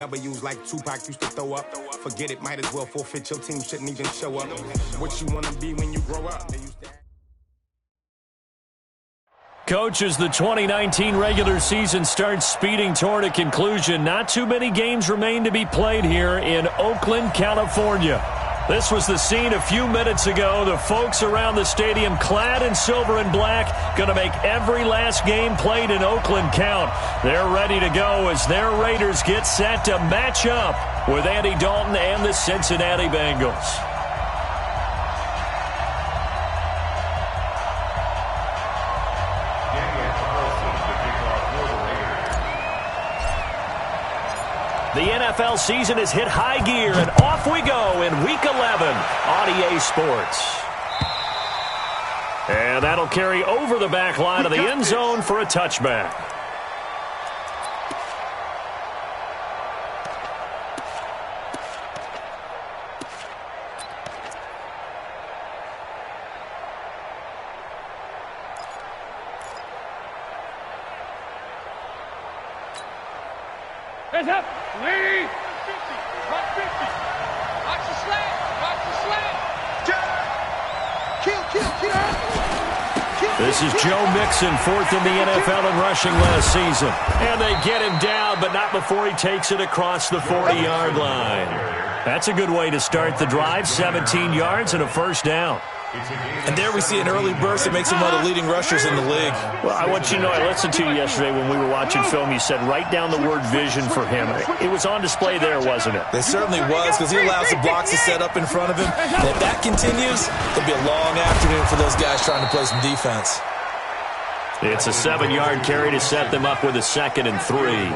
Never use like Tupac used to throw up. Forget it, might as well forfeit. Your team shouldn't even show up. What you want to be when you grow up. Coach, as the 2019 regular season starts speeding toward a conclusion, not too many games remain to be played here in Oakland, California. This was the scene a few minutes ago. The folks around the stadium clad in silver and black going to make every last game played in Oakland count. They're ready to go as their Raiders get set to match up with Andy Dalton and the Cincinnati Bengals. The NFL season has hit high gear, and off we go in Week 11 on EA Sports. And that'll carry over the back line of the end zone for a touchback. Hands up. Lee. 50. 150. Watch the slant. Watch the slant. Kill. This is Joe Mixon, fourth in the NFL in rushing last season. And they get him down, but not before he takes it across the 40-yard line. That's a good way to start the drive, 17 yards and a first down. And there we see an early burst that makes him one of the leading rushers in the league. Well, I want you to know, I listened to you yesterday when we were watching film. You said write down the word vision for him. It was on display there, wasn't it? It certainly was, because he allows the blocks to set up in front of him. And if that continues, it'll be a long afternoon for those guys trying to play some defense. It's a 7-yard carry to set them up with a 2nd and 3.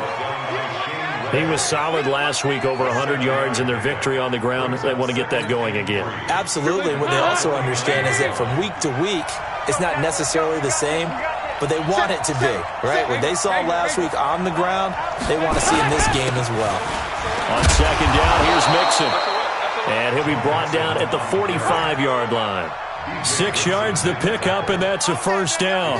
He was solid last week, over 100 yards in their victory on the ground. They want to get that going again. Absolutely. What they also understand is that from week to week, it's not necessarily the same, but they want it to be, right? What they saw last week on the ground, they want to see in this game as well. On 2nd down, here's Mixon. And he'll be brought down at the 45-yard line. 6 yards to pick up, and that's a first down.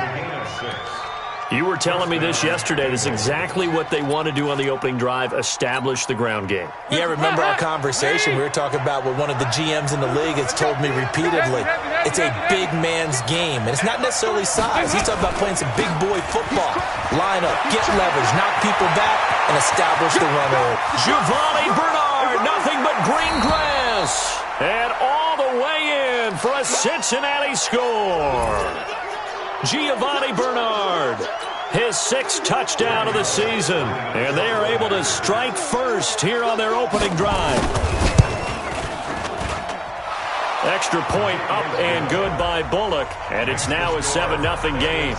You were telling me this yesterday. This is exactly what they want to do on the opening drive, establish the ground game. Yeah, remember our conversation? We were talking about what one of the GMs in the league has told me repeatedly. It's a big man's game, and it's not necessarily size. He's talking about playing some big boy football. Line up, get leverage, knock people back, and establish the run early. Giovanni Bernard, nothing but green grass. And all the way in for a Cincinnati score. Giovanni Bernard, his 6th touchdown of the season. And they are able to strike first here on their opening drive. Extra point up and good by Bullock. And it's now a 7-0 game.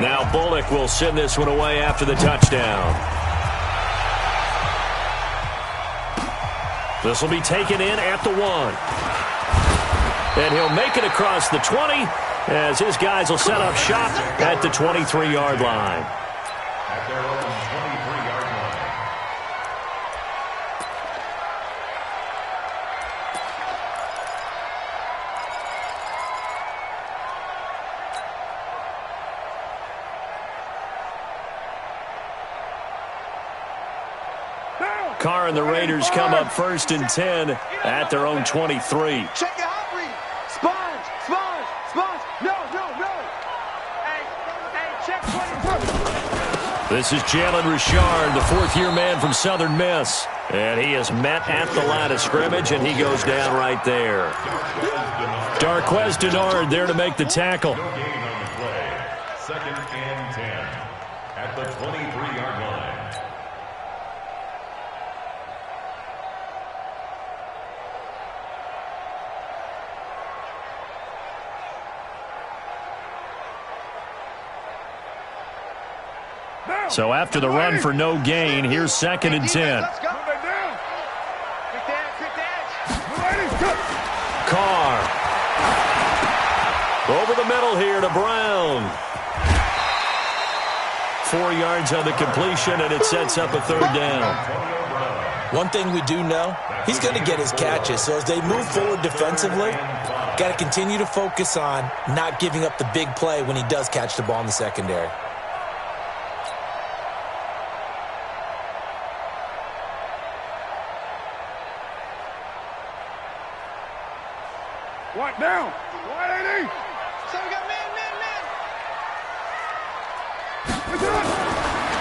Now Bullock will send this one away after the touchdown. This will be taken in at the 1. And he'll make it across the 20 as his guys will set up shop at the 23-yard line. At their own 23-yard line. Carr and the Raiders come up 1st and 10 at their own 23. Check it out, Reed. Sponge. No. Hey, check 24. This is Jalen Richard, the 4th-year man from Southern Miss. And he is met at the line of scrimmage, and he goes down right there. Darquez Denard there to make the tackle. Gain on the play. 2nd and 10 at the 23-yard line. So after the run for no gain, here's 2nd and 10. Carr. Over the middle here to Brown. 4 yards on the completion, and it sets up a third down. One thing we do know, he's going to get his catches. So as they move forward defensively, got to continue to focus on not giving up the big play when he does catch the ball in the secondary. White down. White 80. So we got man.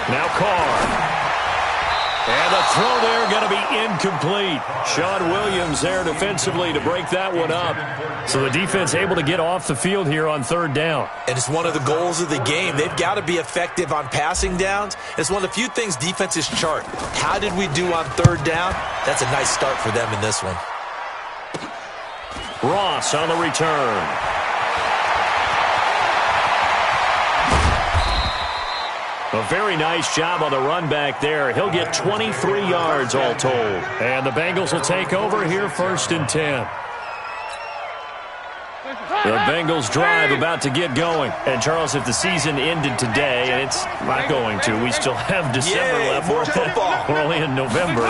Now Carr. And the throw there going to be incomplete. Sean Williams there defensively to break that one up. So the defense able to get off the field here on third down. And it's one of the goals of the game. They've got to be effective on passing downs. It's one of the few things defenses chart. How did we do on third down? That's a nice start for them in this one. Ross on the return. A very nice job on the run back there. He'll get 23 yards all told. And the Bengals will take over here 1st and 10. The Bengals drive about to get going. And, Charles, if the season ended today, and it's not going to, we still have December left. More football. We're only in November.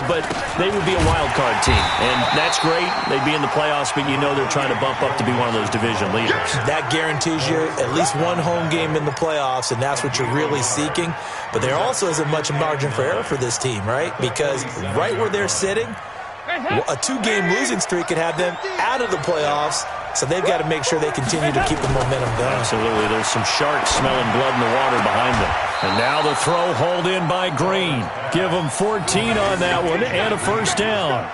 But they would be a wild card team. And that's great. They'd be in the playoffs, but you know they're trying to bump up to be one of those division leaders. That guarantees you at least one home game in the playoffs, and that's what you're really seeking. But there also isn't much margin for error for this team, right? Because right where they're sitting, a 2-game losing streak could have them out of the playoffs. So they've got to make sure they continue to keep the momentum going. Absolutely. There's some sharks smelling blood in the water behind them. And now the throw hauled in by Green. Give them 14 on that one and a first down.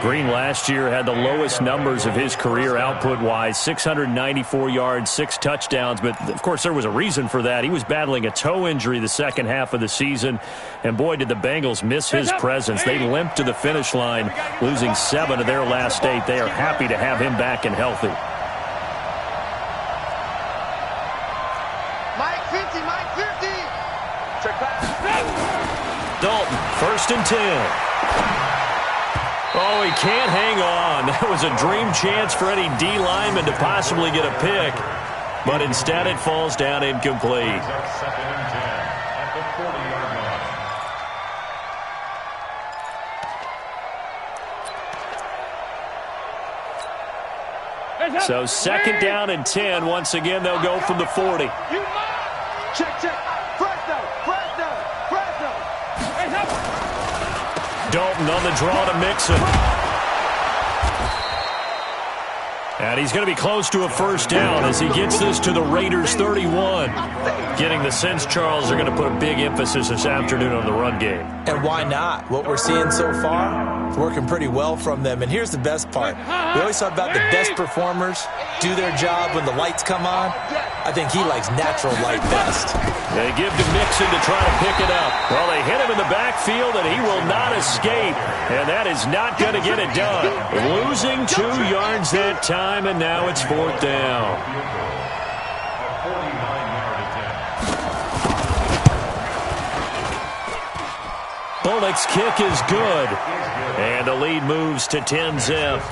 Green last year had the lowest numbers of his career output-wise, 694 yards, 6 touchdowns. But, of course, there was a reason for that. He was battling a toe injury the second half of the season. And, boy, did the Bengals miss his presence. They limped to the finish line, losing 7 of their last 8. They are happy to have him back and healthy. Mike 50, Mike 50. Check pass. Dalton, 1st and 10. Oh, he can't hang on. That was a dream chance for any D lineman to possibly get a pick. But instead it falls down incomplete. 2nd and 10 at the 40-yard line. So 2nd down and 10. Once again, they'll go from the 40. Check. Fresno. Dalton on the draw to Mixon. And he's going to be close to a first down as he gets this to the Raiders' 31. Getting the sense, Charles, they're going to put a big emphasis this afternoon on the run game. And why not? What we're seeing so far, it's working pretty well from them. And here's the best part. We always talk about the best performers do their job when the lights come on. I think he likes natural light best. They give to Mixon to try to pick it up. Well, they hit him in the backfield, and he will not escape. And that is not going to get it done. Losing 2 yards that time, and now it's 4th down. Bullock's kick is good. And the lead moves to 10-zip.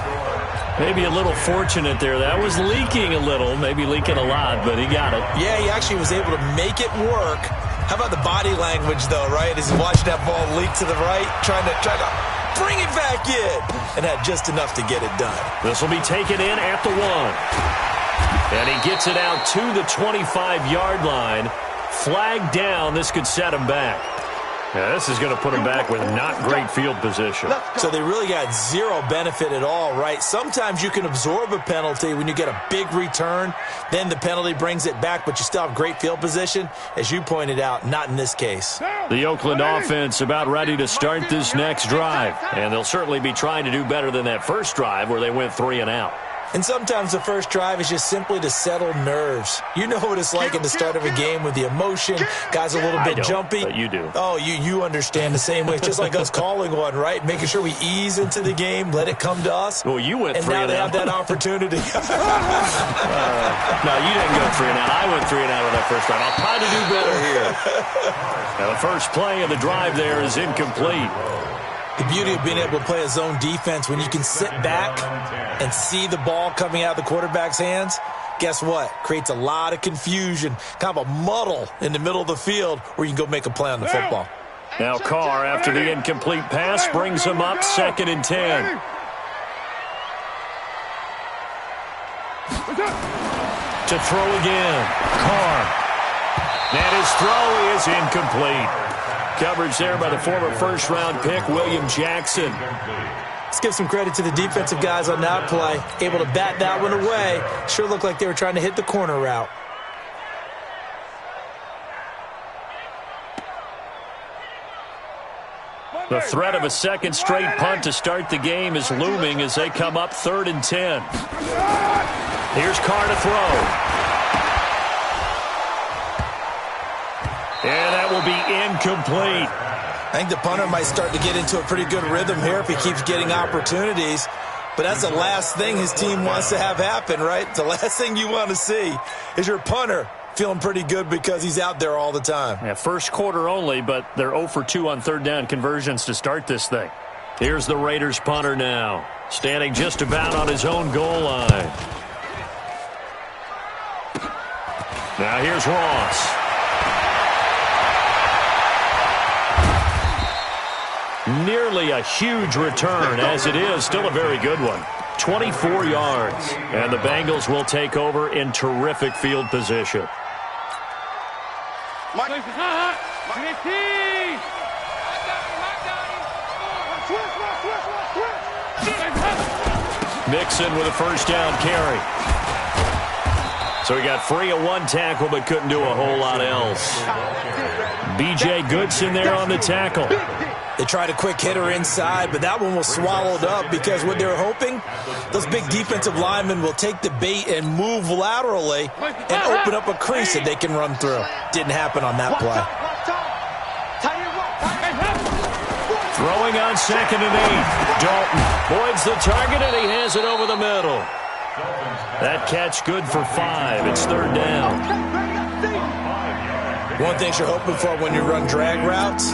Maybe a little fortunate there. That was leaking a little, maybe leaking a lot, but he got it. Yeah, he actually was able to make it work. How about the body language, though, right? As he watched that ball leak to the right, trying to bring it back in, and had just enough to get it done. This will be taken in at the 1. And he gets it out to the 25-yard line. Flag down. This could set him back. Yeah, this is going to put them back with not great field position. So they really got zero benefit at all, right? Sometimes you can absorb a penalty when you get a big return. Then the penalty brings it back, but you still have great field position. As you pointed out, not in this case. The Oakland offense about ready to start this next drive. And they'll certainly be trying to do better than that first drive where they went 3 and out. And sometimes the first drive is just simply to settle nerves. You know what it's like at the start of a game with the emotion. Guys a little bit jumpy. But you do. Oh, you understand the same way. It's just like us calling one, right? Making sure we ease into the game, let it come to us. Well, you went 3 and out. And now they have that opportunity. No, you didn't go 3 and out. I went 3 and out on that first drive. I'll try to do better here. Now, the first play of the drive there is incomplete. The beauty of being able to play a zone defense when you can sit back and see the ball coming out of the quarterback's hands, guess what? Creates a lot of confusion, kind of a muddle in the middle of the field where you can go make a play on the football. Now Carr, after the incomplete pass, brings him up 2nd and 10. To throw again. Carr. And his throw is incomplete. Coverage there by the former first-round pick, William Jackson. Let's give some credit to the defensive guys on that play. Able to bat that one away. Sure looked like they were trying to hit the corner route. The threat of a second straight punt to start the game is looming as they come up 3rd and 10. Here's Carr to throw. And that will be incomplete. I think the punter might start to get into a pretty good rhythm here if he keeps getting opportunities. But that's the last thing his team wants to have happen, right? The last thing you want to see is your punter feeling pretty good because he's out there all the time. Yeah, first quarter only, but they're 0 for 2 on 3rd down conversions to start this thing. Here's the Raiders punter now, standing just about on his own goal line. Now here's Ross. Nearly a huge return. As it is, still a very good one. 24 yards. And the Bengals will take over in terrific field position. Mixon with a first down carry. So he got free of one tackle but couldn't do a whole lot else. B.J. Goodson there on the tackle. They tried a quick hitter inside, but that one was swallowed up because what they're hoping, those big defensive linemen will take the bait and move laterally and open up a crease that they can run through. Didn't happen on that play. Throwing on 2nd and 8. Dalton voids the target, and he has it over the middle. That catch good for 5. It's 3rd down. One thing you're hoping for when you run drag routes,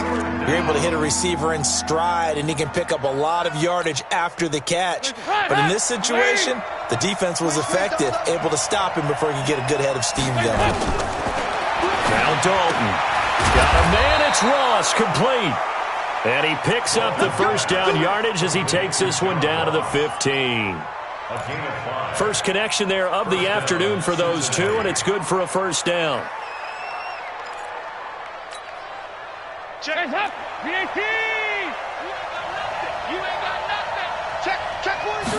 you're able to hit a receiver in stride, and he can pick up a lot of yardage after the catch. But in this situation, the defense was effective, able to stop him before he could get a good head of steam going. Now Dalton. Got a man, it's Ross, complete. And he picks up the first down yardage as he takes this one down to the 15. First connection there of the afternoon for those two, and it's good for a first down. Check up, PAT! You ain't got nothing. Check 1, 2.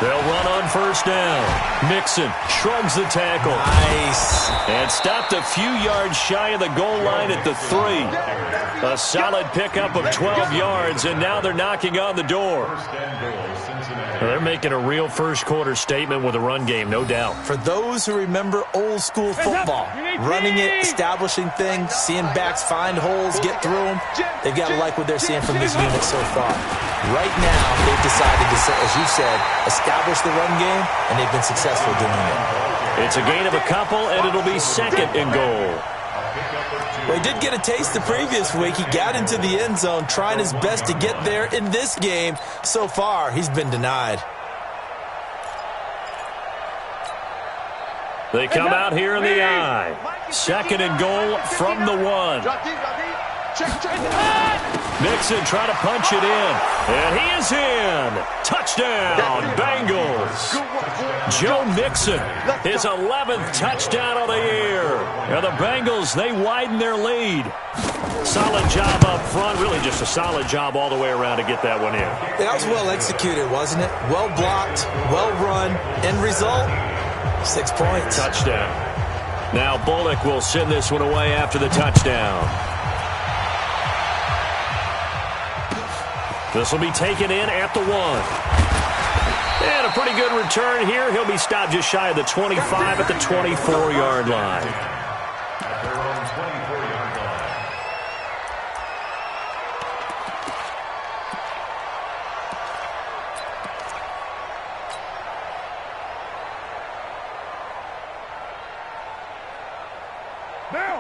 They'll run on first down. Mixon shrugs the tackle. Nice. And stopped a few yards shy of the goal line at the 3. A solid pickup of 12 yards, and now they're knocking on the door. They're making a real first quarter statement with a run game, no doubt. For those who remember old school football, running it, establishing things, seeing backs find holes, get through them, they've got to like what they're seeing from this unit so far. Right now, they've decided to, as you said, establish the run game, and they've been successful doing it. It's a gain of a couple, and it'll be 2nd and goal. Well, he did get a taste the previous week. He got into the end zone, trying his best to get there in this game. So far, he's been denied. They come out here in the I. 2nd and goal from the 1. Mixon trying to punch it in. And he is in. Touchdown, Bengals. Joe Mixon, his 11th touchdown of the year. And the Bengals, they widen their lead. Solid job up front. Really just a solid job all the way around to get that one in. That was well executed, wasn't it? Well blocked, well run. End result, 6 points. Touchdown. Now Bullock will send this one away after the touchdown. This will be taken in at the 1. And a pretty good return here. He'll be stopped just shy of the 25 at the 24-yard line.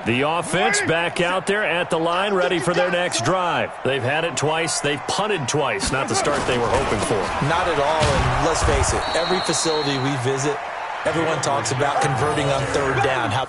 The offense back out there at the line, ready for their next drive. They've had it twice. They've punted twice. Not the start they were hoping for. Not at all, and let's face it, every facility we visit, everyone talks about converting on third down.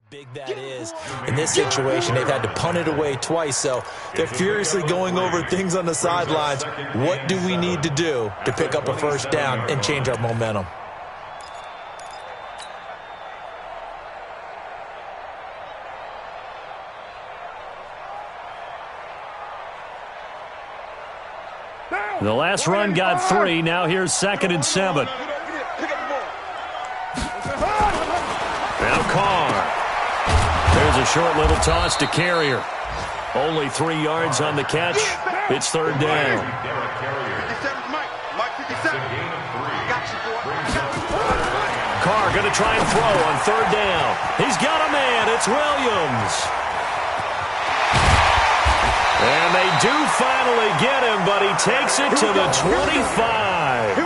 Big that is. In this situation, they've had to punt it away twice, so they're furiously going over things on the sidelines. What do we need to do to pick up a first down and change our momentum? The last run got 3. Now here's 2nd and 7. Now Carr. There's a short little toss to Carrier. Only 3 yards on the catch. It's 3rd down. Carr going to try and throw on 3rd down. He's got a man. It's Williams. And they do finally get him, but he takes it to the 25.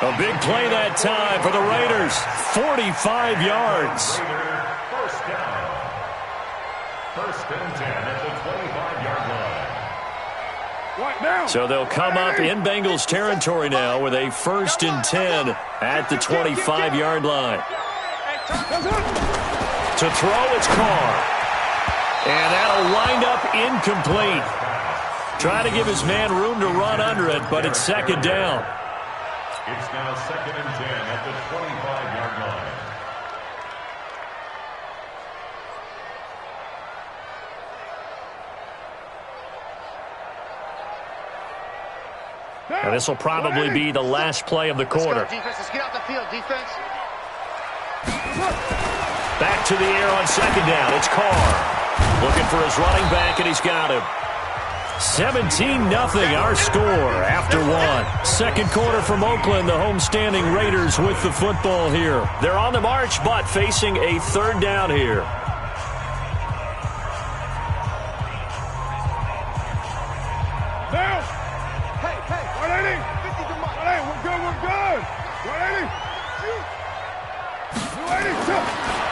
A big play that time for the Raiders. 45 yards. First and 10 at the 25-yard line. So they'll come up in Bengals territory now with a 1st and 10 at the 25-yard line. To throw, it's Carr. And that'll wind up incomplete. Try to give his man room to run under it, but it's 2nd down. It's now 2nd and 10 at the 25-yard line. And this will probably be the last play of the quarter. Let's go, defense. Let's get out the field, defense. Back to the air on 2nd down. It's Carr. Looking for his running back, and he's got him. 17-0 our score after 1. Second quarter from Oakland, the homestanding Raiders with the football here. They're on the march, but facing a 3rd down here.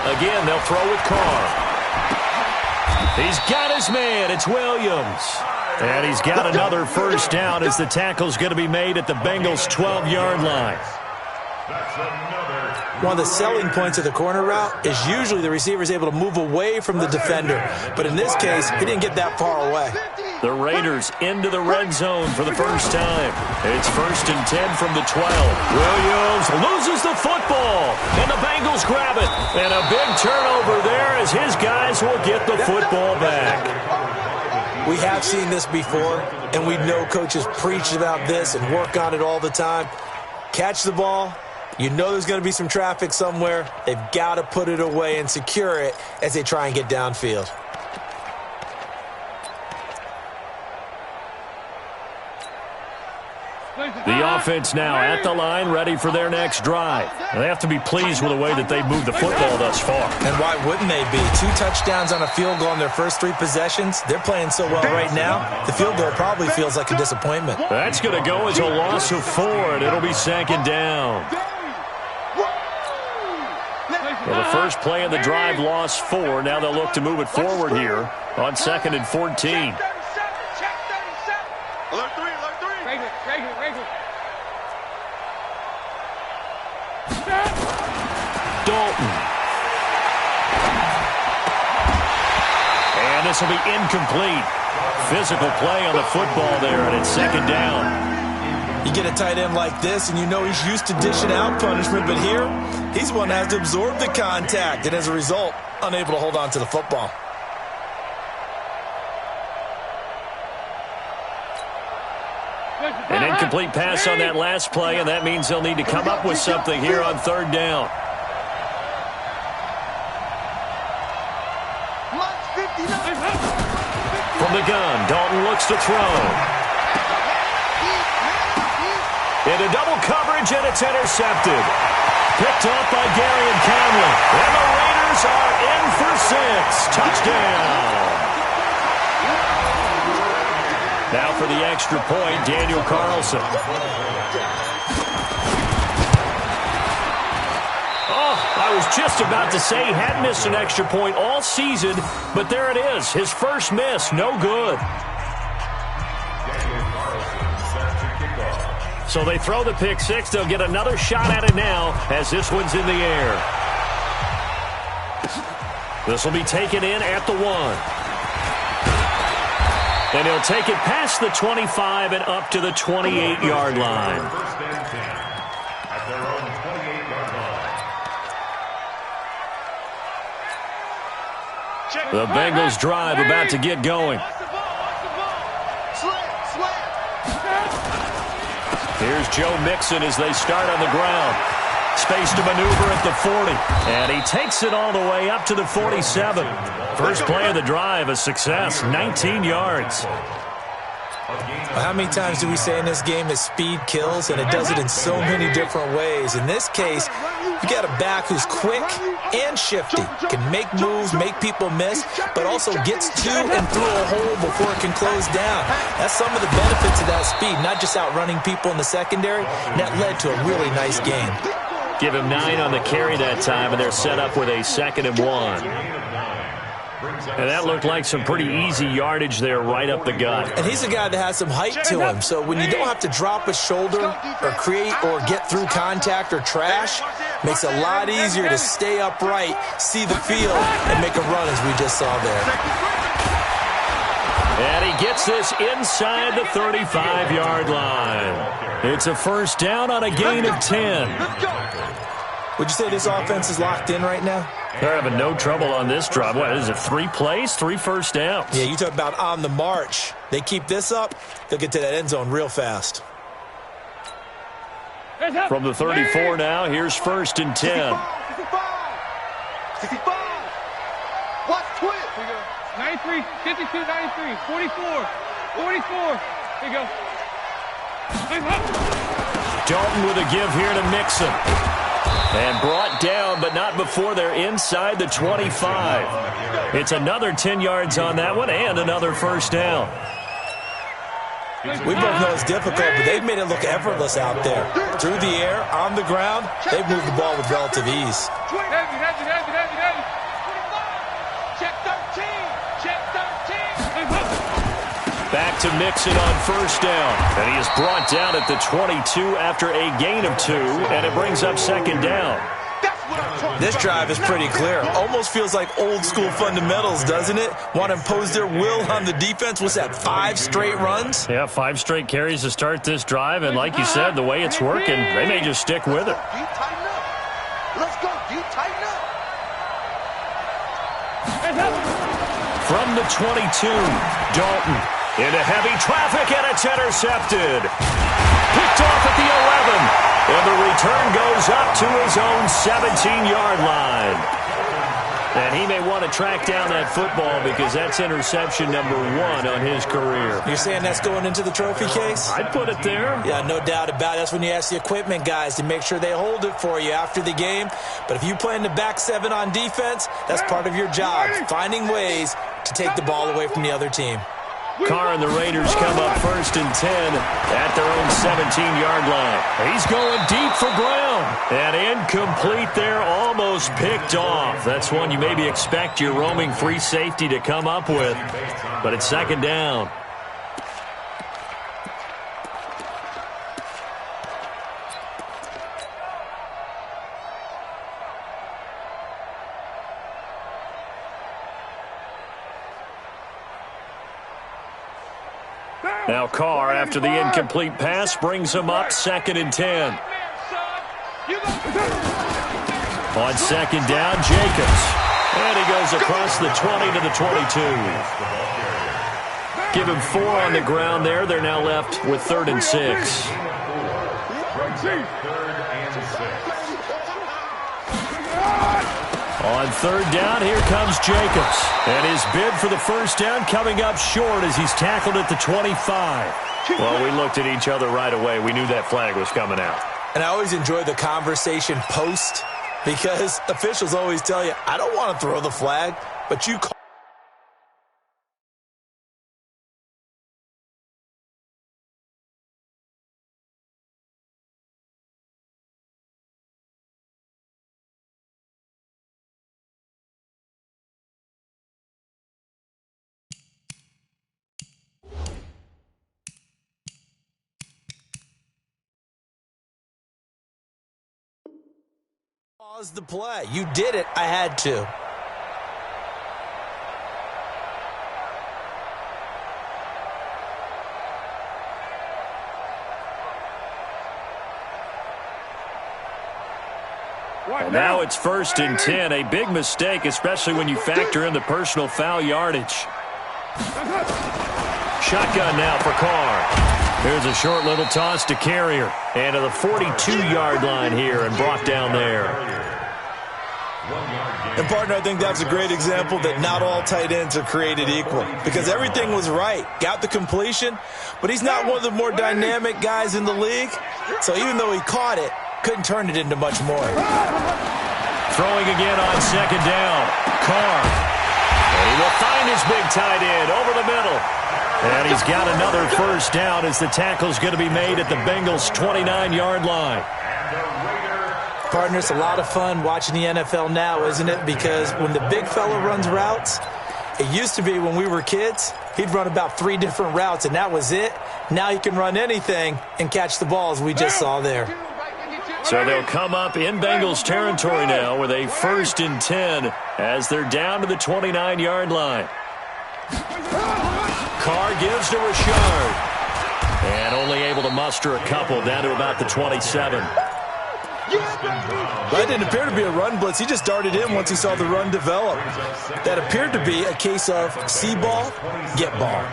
Again, they'll throw with Carr. He's got his man. It's Williams. And he's got another first down as the tackle's going to be made at the Bengals' 12-yard line. One of the selling points of the corner route is usually the receiver is able to move away from the defender. But in this case, he didn't get that far away. The Raiders into the red zone for the first time. It's 1st and 10 from the 12. Williams loses the football, and the Bengals grab it. And a big turnover there as his guys will get the football back. We have seen this before, and we know coaches preach about this and work on it all the time. Catch the ball. You know there's going to be some traffic somewhere. They've got to put it away and secure it as they try and get downfield. The offense now at the line, ready for their next drive. They have to be pleased with the way that they've moved the football thus far. And why wouldn't they be? 2 touchdowns on a field goal in their first 3 possessions. They're playing so well right now, the field goal probably feels like a disappointment. That's going to go as a loss of 4, and it'll be 2nd down. Well, the first play of the drive lost 4. Now they'll look to move it forward here on 2nd and 14. Dalton. And this will be incomplete. Physical play on the football there, and it's 2nd down. You get a tight end like this, and you know he's used to dishing out punishment, but here, he's one that has to absorb the contact, and as a result, unable to hold on to the football. An incomplete pass on that last play, and that means they'll need to come up with something here on 3rd down. From the gun, Dalton looks to throw. Into double coverage, and it's intercepted. Picked off by Gary and Conley. And the Raiders are in for 6. Touchdown. Now for the extra point, Daniel Carlson. Oh, I was just about to say he hadn't missed an extra point all season, but there it is. His first miss, no good. So they throw the pick six. They'll get another shot at it now as this one's in the air. This will be taken in at the 1. And he'll take it past the 25 and up to the 28-yard line. First and 10 at their own 28-yard line. The Bengals drive about to get going. Here's Joe Mixon as they start on the ground. Space to maneuver at the 40. And he takes it all the way up to the 47. First play of the drive, a success, 19 yards. How many times do we say in this game that speed kills, and it does it in so many different ways? In this case, you got a back who's quick and shifty, can make moves, make people miss, but also gets to and through a hole before it can close down. That's some of the benefits of that speed, not just outrunning people in the secondary, and that led to a really nice game. Give him 9 on the carry that time, and they're set up with a 2nd and 1. And that looked like some pretty easy yardage there right up the gut. And he's a guy that has some height to him, so when you don't have to drop a shoulder or create or get through contact or trash, makes it a lot easier to stay upright, see the field, and make a run as we just saw there. And he gets this inside the 35-yard line. It's a first down on a gain of 10. Would you say this offense is locked in right now? They're having no trouble on this drive. What is it, 3 plays, 3 first downs? Yeah, you talk about on the march. They keep this up, they'll get to that end zone real fast. From the 34 now, here's 1st and 10. 65. Watch twist. Here you go. 93, 52, 93, 44, 44. Here you go. Dalton with a give here to Mixon. And brought down, but not before they're inside the 25. It's another 10 yards on that one and another first down. We both know it's difficult, but they've made it look effortless out there. Through the air, on the ground, they've moved the ball with relative ease. Heavy. Check 13. Check 13. Back to Mixon on first down. And he is brought down at the 22 after a gain of 2, and it brings up 2nd down. This drive is pretty clear. Almost feels like old school fundamentals, doesn't it? Want to impose their will on the defense. What's that, 5 straight runs? Yeah, 5 straight carries to start this drive, and like you said, the way it's working, they may just stick with it. Let's go. You tighten up. From the 22, Dalton into heavy traffic, and it's intercepted. Picked off at the 11. And the return goes up to his own 17-yard line. And he may want to track down that football because that's interception number 1 on his career. You're saying that's going into the trophy case? I'd put it there. Yeah, no doubt about it. That's when you ask the equipment guys to make sure they hold it for you after the game. But if you play in the back 7 on defense, that's part of your job, finding ways to take the ball away from the other team. Carr and the Raiders come up 1st and 10 at their own 17-yard line. He's going deep for ground. And incomplete there, almost picked off. That's one you maybe expect your roaming free safety to come up with. But it's 2nd down. Now Carr, after the incomplete pass, brings him up 2nd and 10. On 2nd down, Jacobs. And he goes across the 20 to the 22. Give him 4 on the ground there. They're now left with 3rd and 6. On third down, here comes Jacobs. And his bid for the first down coming up short as he's tackled at the 25. Well, we looked at each other right away. We knew that flag was coming out. And I always enjoy the conversation post because officials always tell you, I don't want to throw the flag, but you call. Pause the play. You did it. I had to. And now it's 1st and 10. A big mistake, especially when you factor in the personal foul yardage. Shotgun now for Carr. Here's a short little toss to Carrier. And to the 42-yard line here and brought down there. And, partner, I think that's a great example that not all tight ends are created equal because everything was right. Got the completion, but he's not one of the more dynamic guys in the league. So even though he caught it, couldn't turn it into much more. Throwing again on second down. Carr. And he will find his big tight end over the middle. And he's got another first down as the tackle's going to be made at the Bengals' 29-yard line. Partner, it's a lot of fun watching the NFL now, isn't it? Because when the big fella runs routes, it used to be when we were kids, he'd run about 3 different routes, and that was it. Now he can run anything and catch the balls we just saw there. So they'll come up in Bengals territory now with a 1st and 10 as they're down to the 29-yard line. Carr gives to Richard. And only able to muster a couple down to about the 27. That didn't appear to be a run blitz. He just darted in once he saw the run develop. That appeared to be a case of see ball, get ball.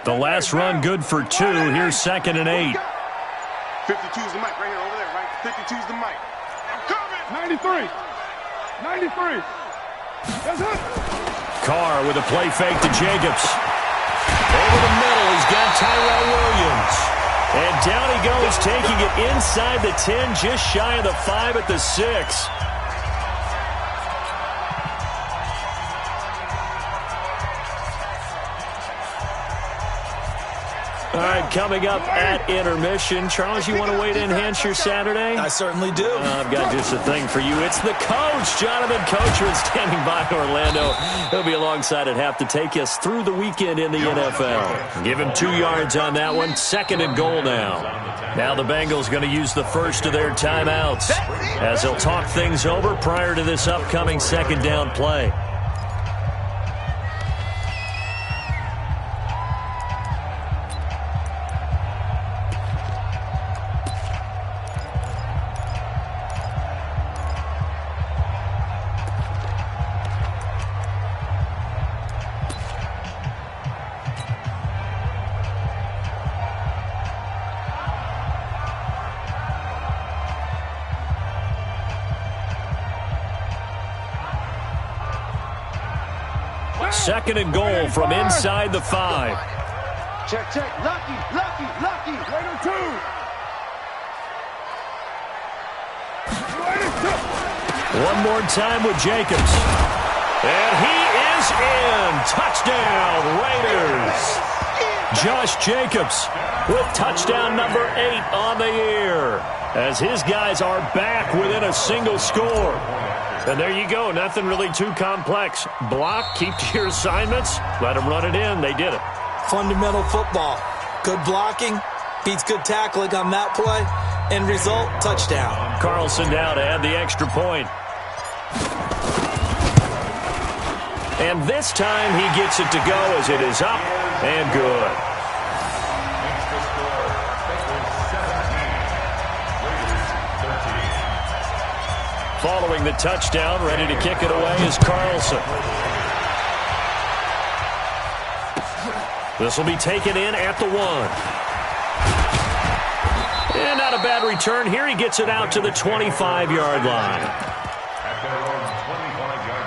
The last run good for 2. Here's 2nd and 8. 52's the mic right here over there, right? 52's the mic. I'm coming. 93. 93. That's it. Carr with a play fake to Jacobs. Over the middle, he's got Tyrell Williams. And down he goes, taking it inside the 10, just shy of the 5 at the 6. All right, coming up at intermission. Charles, you want to wait to enhance your Saturday? I certainly do. I've got just a thing for you. It's the coach, Jonathan Coachman, standing by Orlando. He'll be alongside at half to take us through the weekend in the NFL. Give him 2 yards on that one. 2nd and goal now. Now the Bengals going to use the first of their timeouts as they'll talk things over prior to this upcoming 2nd down play. Second and goal from inside the 5. Check, check. Lucky. Raider 2. Raider 2. One more time with Jacobs. And he is in. Touchdown, Raiders. Josh Jacobs with touchdown number 8 on the year as his guys are back within a single score. And there you go. Nothing really too complex. Block, keep to your assignments, let them run it in. They did it. Fundamental football. Good blocking beats good tackling on that play. End result, touchdown. Carlson now to add the extra point. And this time he gets it to go as it is up and good. Following the touchdown, ready to kick it away is Carlson. This will be taken in at the 1. And not a bad return here. He gets it out to the 25-yard line. At their own 25-yard line.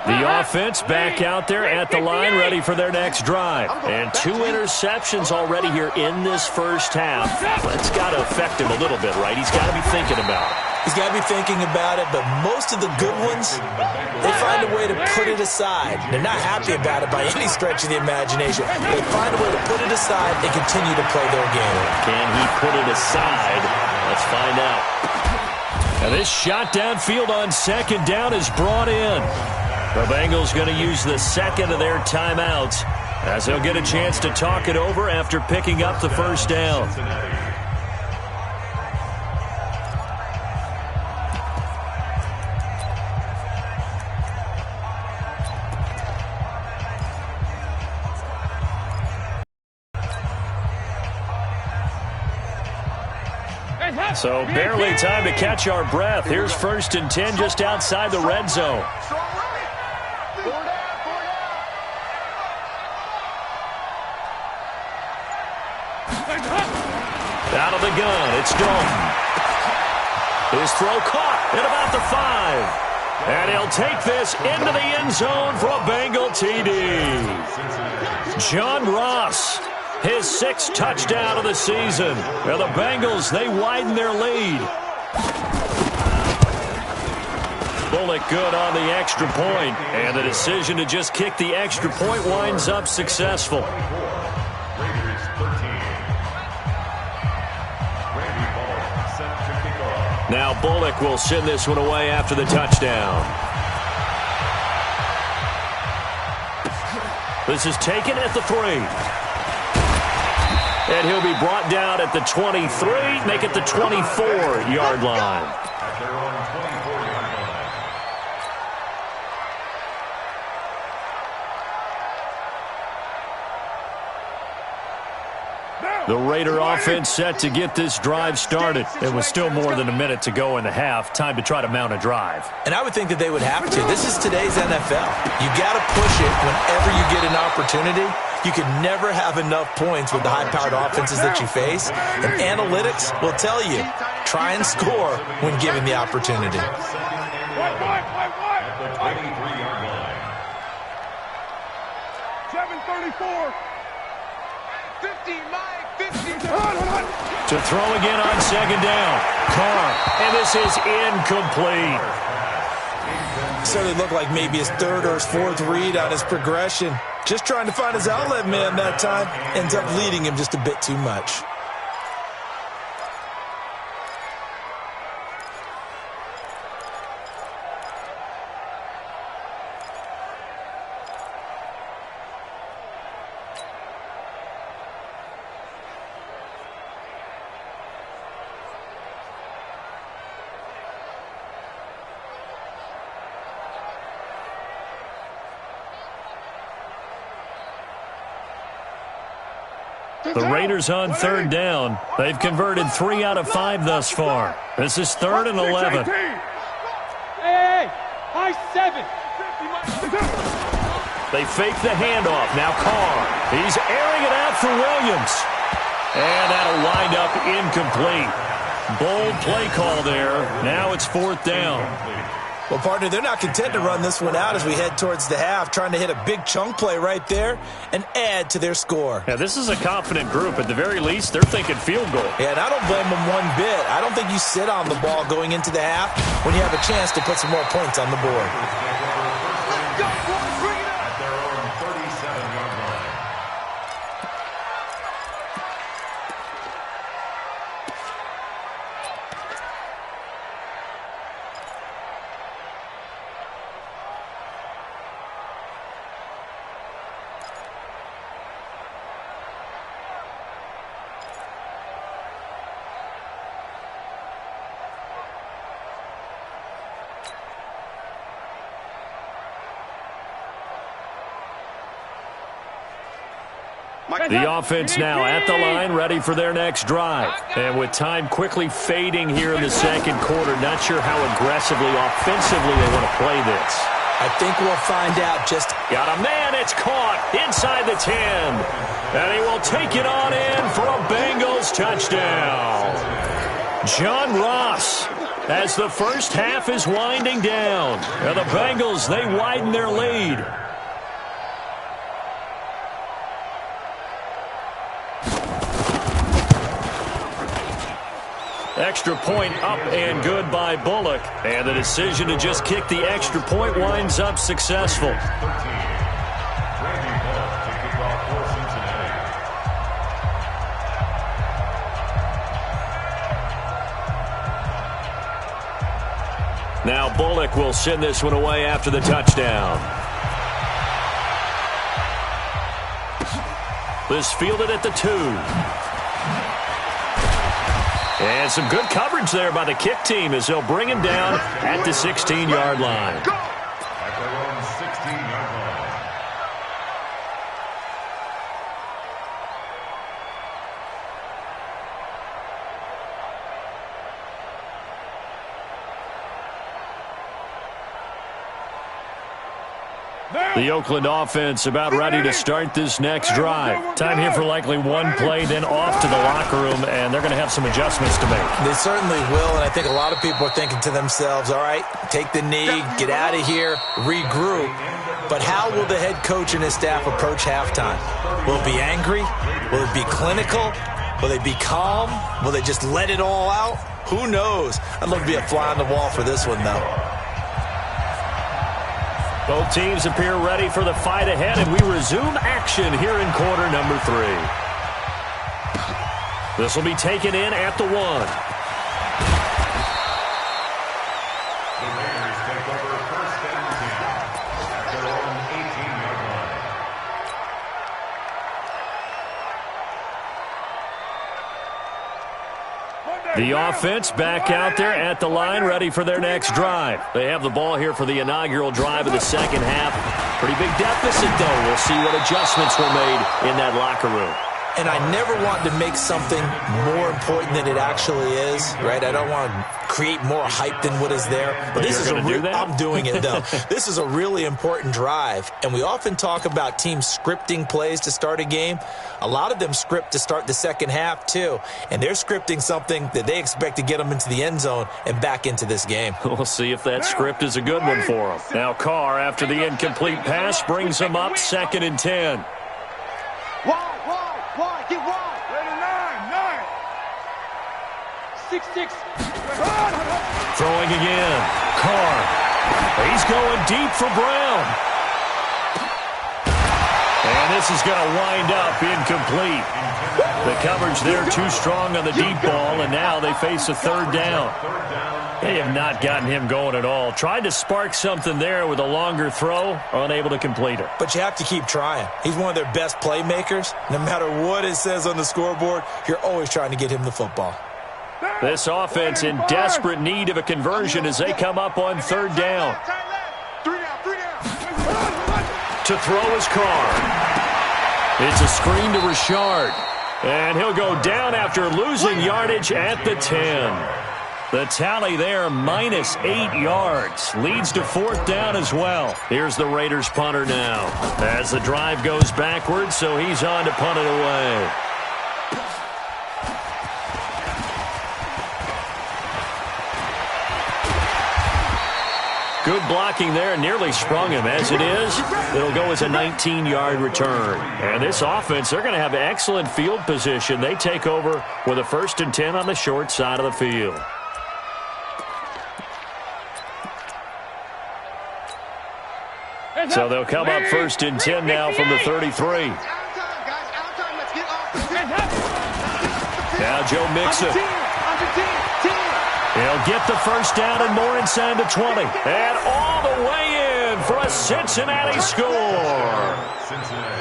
The offense back out there at the line, ready for their next drive. And 2 interceptions already here in this first half. That's got to affect him a little bit, right? He's got to be thinking about it. He's got to be thinking about it, but most of the good ones, they find a way to put it aside. They're not happy about it by any stretch of the imagination. They find a way to put it aside and continue to play their game. Can he put it aside? Let's find out. And this shot downfield on second down is brought in. The Bengals going to use the second of their timeouts as they'll get a chance to talk it over after picking up the first down. So barely time to catch our breath. Here's 1st and 10 just outside the red zone. Out of the gun, it's Dalton. His throw caught at about the 5. And he'll take this into the end zone for a Bengal TD. John Ross, his 6th touchdown of the season. Well, the Bengals, they widen their lead. Bullock good on the extra point, and the decision to just kick the extra point winds up successful. Now Bullock will send this one away after the touchdown. This is taken at the 3. And he'll be brought down at the 23, make it the 24-yard line. At their own 24-yard line. The Raider offense set to get this drive started. It was still more than a minute to go in the half. Time to try to mount a drive. And I would think that they would have to. This is today's NFL. You got to push it whenever you get an opportunity. You can never have enough points with the high-powered offenses that you face. And analytics will tell you, try and score when given the opportunity. At the 23-yard line. 7:34. 50, Mike, 50. To throw again on second down. Carr, and this is incomplete. Certainly looked like maybe his 3rd or his 4th read on his progression. Just trying to find his outlet man that time. Ends up leading him just a bit too much. The Raiders on 3rd down. They've converted 3 out of 5 thus far. This is 3rd and 11. Hey, high 7. They fake the handoff. Now Carr. He's airing it out for Williams. And that'll wind up incomplete. Bold play call there. Now it's 4th down. Well, partner, they're not content to run this one out as we head towards the half, trying to hit a big chunk play right there and add to their score. Yeah, this is a confident group. At the very least, they're thinking field goal. Yeah, and I don't blame them one bit. I don't think you sit on the ball going into the half when you have a chance to put some more points on the board. At their own 37-yard line. The offense now at the line, ready for their next drive. And with time quickly fading here in the second quarter, not sure how aggressively, offensively they want to play this. I think we'll find out. Just got a man, it's caught inside the 10. And he will take it on in for a Bengals touchdown. John Ross, as the first half is winding down. And the Bengals, they widen their lead. Extra point up and good by Bullock. And the decision to just kick the extra point winds up successful. Now Bullock will send this one away after the touchdown. This fielded at the 2. And some good coverage there by the kick team as they'll bring him down at the 16-yard line. At their own 16-yard line. The Oakland offense about ready to start this next drive. Time here for likely one play, then off to the locker room, and they're going to have some adjustments to make. They certainly will, and I think a lot of people are thinking to themselves, all right, take the knee, get out of here, regroup. But how will the head coach and his staff approach halftime? Will it be angry? Will it be clinical? Will they be calm? Will they just let it all out? Who knows? I'd love to be a fly on the wall for this one, though. Both teams appear ready for the fight ahead, and we resume action here in quarter number 3. This will be taken in at the 1. The Raiders take over first and 10 at their own 18-yard line. The offense back out there at the line, ready for their next drive. They have the ball here for the inaugural drive of the second half. Pretty big deficit, though. We'll see what adjustments were made in that locker room. And I never want to make something more important than it actually is, right? I don't want to create more hype than what is there. But this is I'm doing it, though. This is a really important drive. And we often talk about teams scripting plays to start a game. A lot of them script to start the second half, too. And they're scripting something that they expect to get them into the end zone and back into this game. We'll see if that script is a good one for them. Now Carr, after the incomplete pass, brings them up 2nd and 10. Wide, get wide. Ready, 9. 6. Throwing again. Carr. He's going deep for Brown. And this is going to wind up incomplete. The coverage there too strong on the deep ball, and now they face a 3rd down. They have not gotten him going at all. Tried to spark something there with a longer throw, unable to complete it. But you have to keep trying. He's one of their best playmakers. No matter what it says on the scoreboard, you're always trying to get him the football. This offense in desperate need of a conversion as they come up on 3rd down. 3 down. To throw is Carr. It's a screen to Richard. And he'll go down after losing yardage at the 10. The tally there, -8 yards. Leads to 4th down as well. Here's the Raiders punter now. As the drive goes backwards, so he's on to punt it away. Good blocking there, nearly sprung him. As it is, it'll go as a 19-yard return. And this offense, they're going to have excellent field position. They take over with a 1st and 10 on the short side of the field. So they'll come up 1st and 10 now from the 33. Now Joe Mixon. He'll get the 1st down and more inside the 20. And all the way in for a Cincinnati score.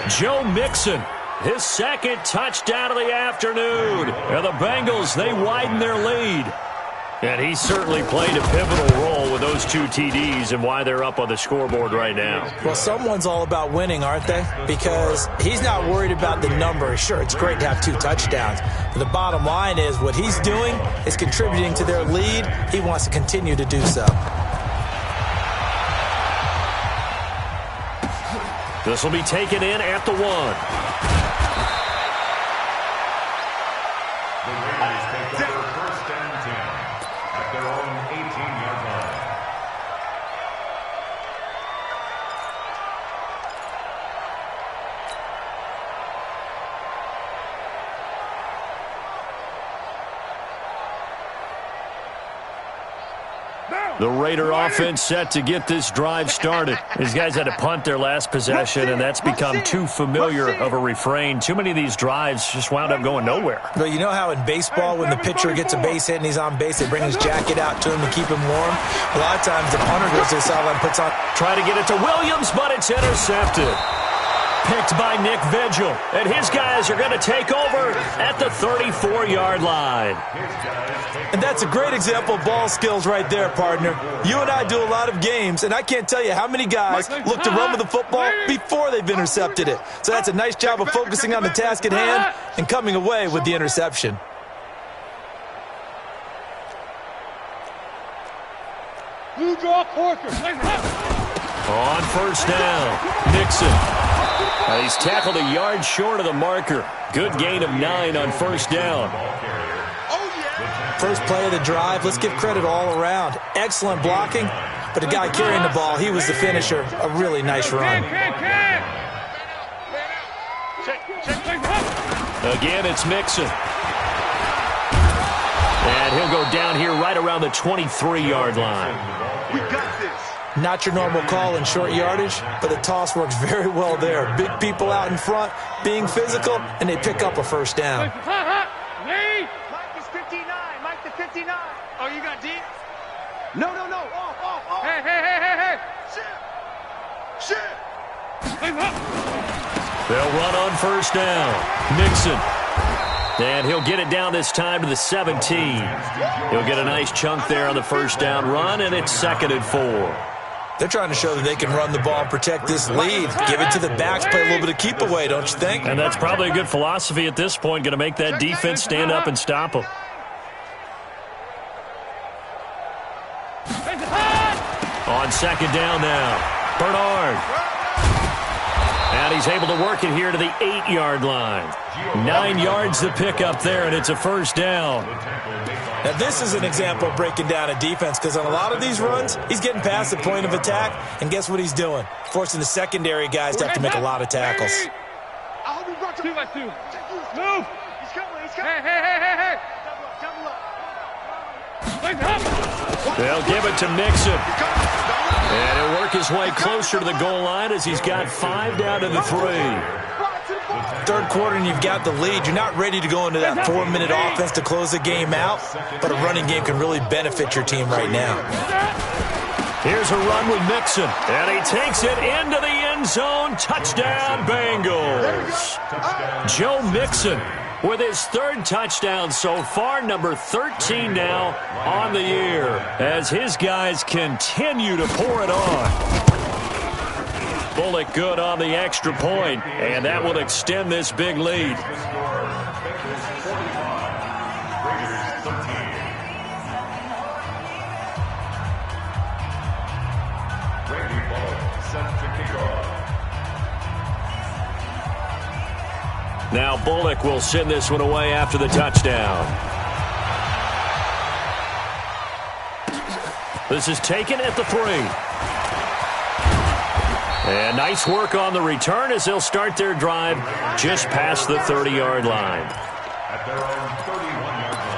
Joe Mixon, his 2nd touchdown of the afternoon. And the Bengals, they widen their lead. And he certainly played a pivotal role with those 2 TDs and why they're up on the scoreboard right now. Well, someone's all about winning, aren't they? Because he's not worried about the number. Sure, it's great to have 2 touchdowns. But the bottom line is what he's doing is contributing to their lead. He wants to continue to do so. This will be taken in at the 1. The Raider offense set to get this drive started. These guys had to punt their last possession, and that's become too familiar of a refrain. Too many of these drives just wound up going nowhere. But you know how in baseball, when the pitcher gets a base hit and he's on base, they bring his jacket out to him to keep him warm? A lot of times the punter goes to the sideline, puts on... Try to get it to Williams, but it's intercepted. Picked by Nick Vigil, and his guys are going to take over at the 34-yard line. And that's a great example of ball skills right there, partner. You and I do a lot of games, and I can't tell you how many guys look to run with the football before they've intercepted it. So that's a nice job of focusing on the task at hand and coming away with the interception. On first down, Nixon. He's tackled a yard short of the marker. Good gain of 9 on first down. First play of the drive, let's give credit all around. Excellent blocking, but the guy carrying the ball, he was the finisher. A really nice run. Again, it's Mixon. And he'll go down here right around the 23-yard line. We got this. Not your normal call in short yardage, but the toss works very well there. Big people out in front, being physical, and they pick up a first down. Mike is 59. Mike the 59. Oh, you got deep? No. Oh. Hey. Shit. They'll run on first down. Nixon. And he'll get it down this time to the 17. He'll get a nice chunk there on the first down run, and it's 2nd and 4. They're trying to show that they can run the ball and protect this lead. Give it to the backs, play a little bit of keep away, don't you think? And that's probably a good philosophy at this point, going to make that defense stand up and stop them. On second down now, Bernard. And he's able to work it here to the 8-yard line. 9 yards to pick up there, and it's a first down. Now, this is an example of breaking down a defense, because on a lot of these runs, he's getting past the point of attack, and guess what he's doing? Forcing the secondary guys to have to make a lot of tackles. I hope you brought 2x2. Move. He's coming. Hey. Double up. They'll give it to Mixon. And he'll work his way closer to the goal line as he's got 5 down to the 3. Third quarter and you've got the lead. You're not ready to go into that 4-minute offense to close the game out, but a running game can really benefit your team right now. Here's a run with Mixon, and he takes it into the end zone. Touchdown, Bengals. Joe Mixon with his 3rd touchdown so far, number 13 now on the year, as his guys continue to pour it on. Bullock good on the extra point, and that will extend this big lead. Now Bullock will send this one away after the touchdown. This is taken at the 3. And nice work on the return as they'll start their drive just past the 30-yard line. At their own 31-yard line.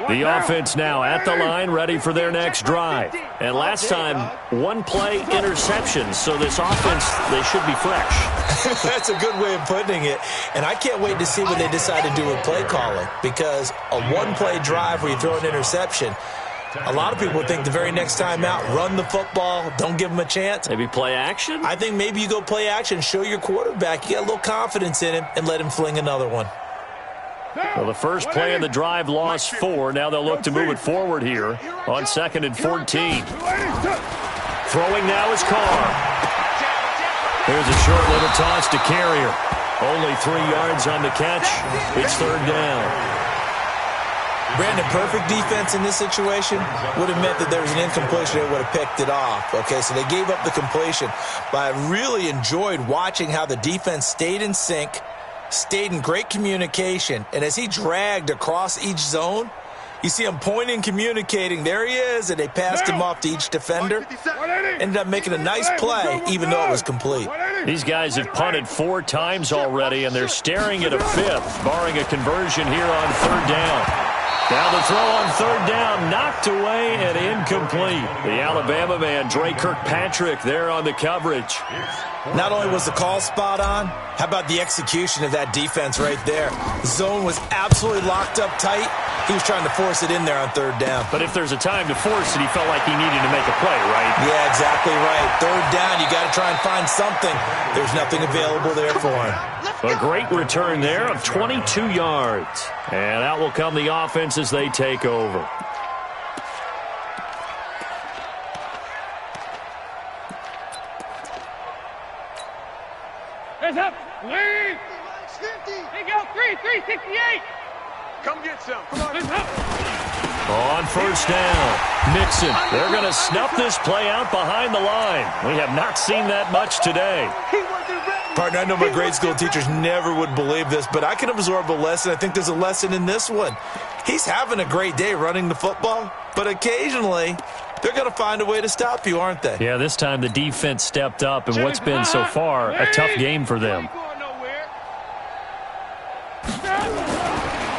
The offense now at the line, ready for their next drive. And last time, 1-play interception, so this offense, they should be fresh. That's a good way of putting it. And I can't wait to see what they decide to do with play calling, because a 1-play drive where you throw an interception, A lot of people think the very next time out, run the football, don't give them a chance. Maybe play action? I think maybe you go play action, show your quarterback you got a little confidence in him, and let him fling another one. Well, the first play of the drive lost 4. Now they'll look to move it forward here on 2nd and 14. Throwing now is Carr. Here's a short little toss to Carrier. Only 3 yards on the catch. It's 3rd down. Brandon, perfect defense in this situation would have meant that there was an incompletion. They would have picked it off. Okay, so they gave up the completion. But I really enjoyed watching how the defense stayed in sync, stayed in great communication. And as he dragged across each zone, you see him pointing, communicating. There he is, and they passed him off to each defender. Ended up making a nice play, even though it was complete. These guys have punted 4 times already, and they're staring at a 5th, barring a conversion here on 3rd down. Now the throw on 3rd down, knocked away and incomplete. The Alabama man, Dre Kirkpatrick, there on the coverage. Not only was the call spot on, how about the execution of that defense right there? The zone was absolutely locked up tight. He was trying to force it in there on 3rd down. But if there's a time to force it, he felt like he needed to make a play, right? Yeah, exactly right. 3rd down, you got to try and find something. There's nothing available there for him. A great return there of 22 yards. And out will come the offense as they take over. Hands up. Lead. 50. They go 368. Come get some. Come on. Hands up. On 1st down, Mixon. They're going to snuff this play out behind the line. We have not seen that much today. Partner, I know my grade school teachers never would believe this, but I can absorb a lesson. I think there's a lesson in this one. He's having a great day running the football, but occasionally they're going to find a way to stop you, aren't they? Yeah, this time the defense stepped up in what's been so far a tough game for them.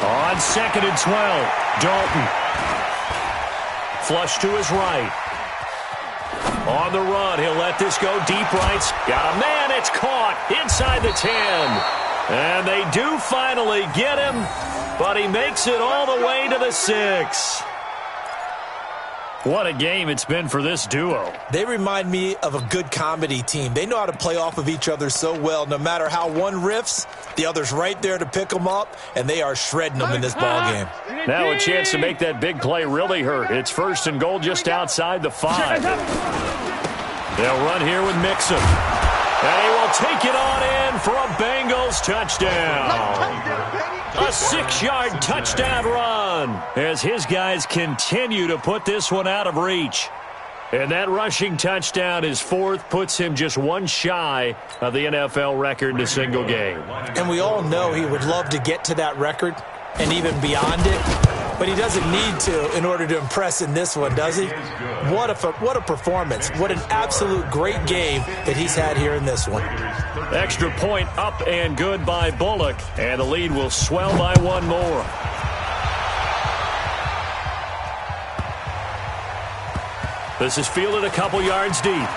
On 2nd and 12, Dalton. Flush to his right. On the run, he'll let this go deep right. Got a man, it's caught inside the 10. And they do finally get him, but he makes it all the way to the 6. What a game it's been for this duo. They remind me of a good comedy team. They know how to play off of each other so well. No matter how one riffs, the other's right there to pick them up, and they are shredding them in this ballgame. Now a chance to make that big play really hurt. It's 1st and goal just outside the 5. They'll run here with Mixon. And he will take it on in for a Bengals touchdown. A 6-yard touchdown run as his guys continue to put this one out of reach. And that rushing touchdown, his 4th, puts him just 1 shy of the NFL record in a single game. And we all know he would love to get to that record and even beyond it. But he doesn't need to in order to impress in this one, does he? What a performance. What an absolute great game that he's had here in this one. Extra point up and good by Bullock. And the lead will swell by 1 more. This is fielded a couple yards deep.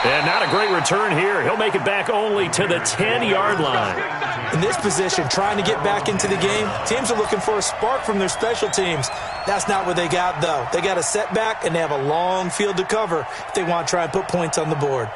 And not a great return here. He'll make it back only to the 10-yard line. In this position, trying to get back into the game, teams are looking for a spark from their special teams. That's not what they got, though. They got a setback, and they have a long field to cover if they want to try and put points on the board.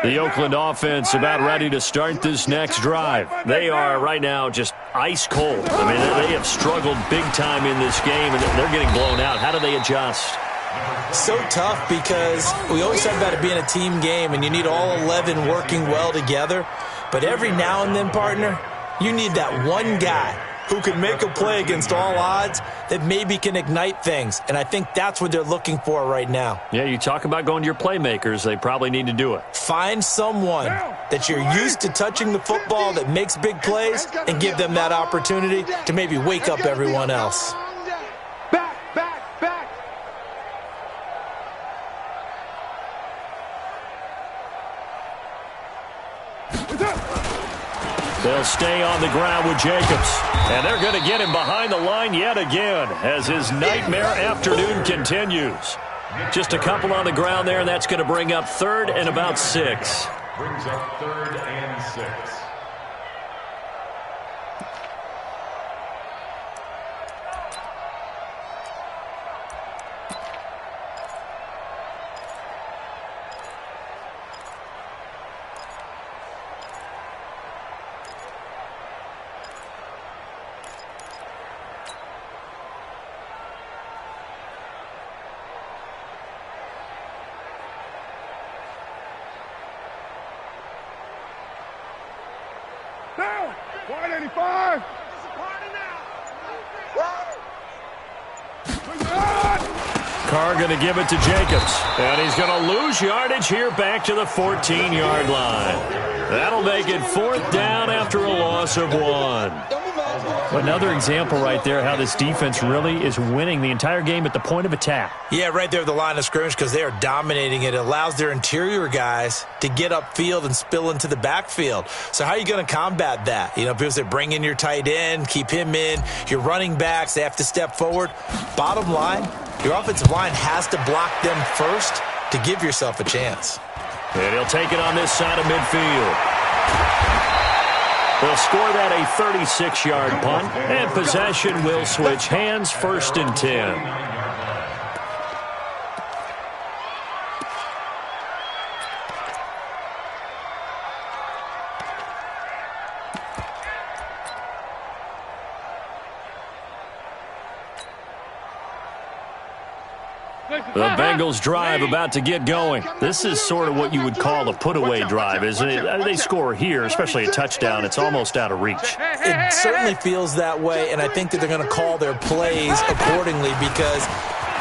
The Oakland offense about ready to start this next drive. They are right now just ice cold. I mean, they have struggled big time in this game, and they're getting blown out. How do they adjust? So tough because we always talk about it being a team game, and you need all 11 working well together. But every now and then, partner, you need that one guy who can make a play against all odds that maybe can ignite things. And I think that's what they're looking for right now. Yeah, you talk about going to your playmakers. They probably need to do it. Find someone that you're used to touching the football that makes big plays and give them that opportunity to maybe wake up everyone else. They'll stay on the ground with Jacobs. And they're going to get him behind the line yet again as his nightmare afternoon continues. Just a couple on the ground there, and that's going to bring up 3rd and about 6. Brings up 3rd and 6. Down. 185. Carr going to give it to Jacobs. And he's going to lose yardage here back to the 14-yard line. That'll make it 4th down after a loss of 1. Another example right there how this defense really is winning the entire game at the point of attack. Yeah, right there at the line of scrimmage because they are dominating it. It allows their interior guys to get upfield and spill into the backfield. So how are you going to combat that? You know, because they bring in your tight end, keep him in. Your running backs, they have to step forward. Bottom line, your offensive line has to block them first to give yourself a chance. And he'll take it on this side of midfield. They'll score that a 36-yard punt, and possession will switch hands, 1st and 10. The Bengals drive about to get going. This is sort of what you would call a put-away drive, isn't it? They score here, especially a touchdown. It's almost out of reach. It certainly feels that way, and I think that they're going to call their plays accordingly because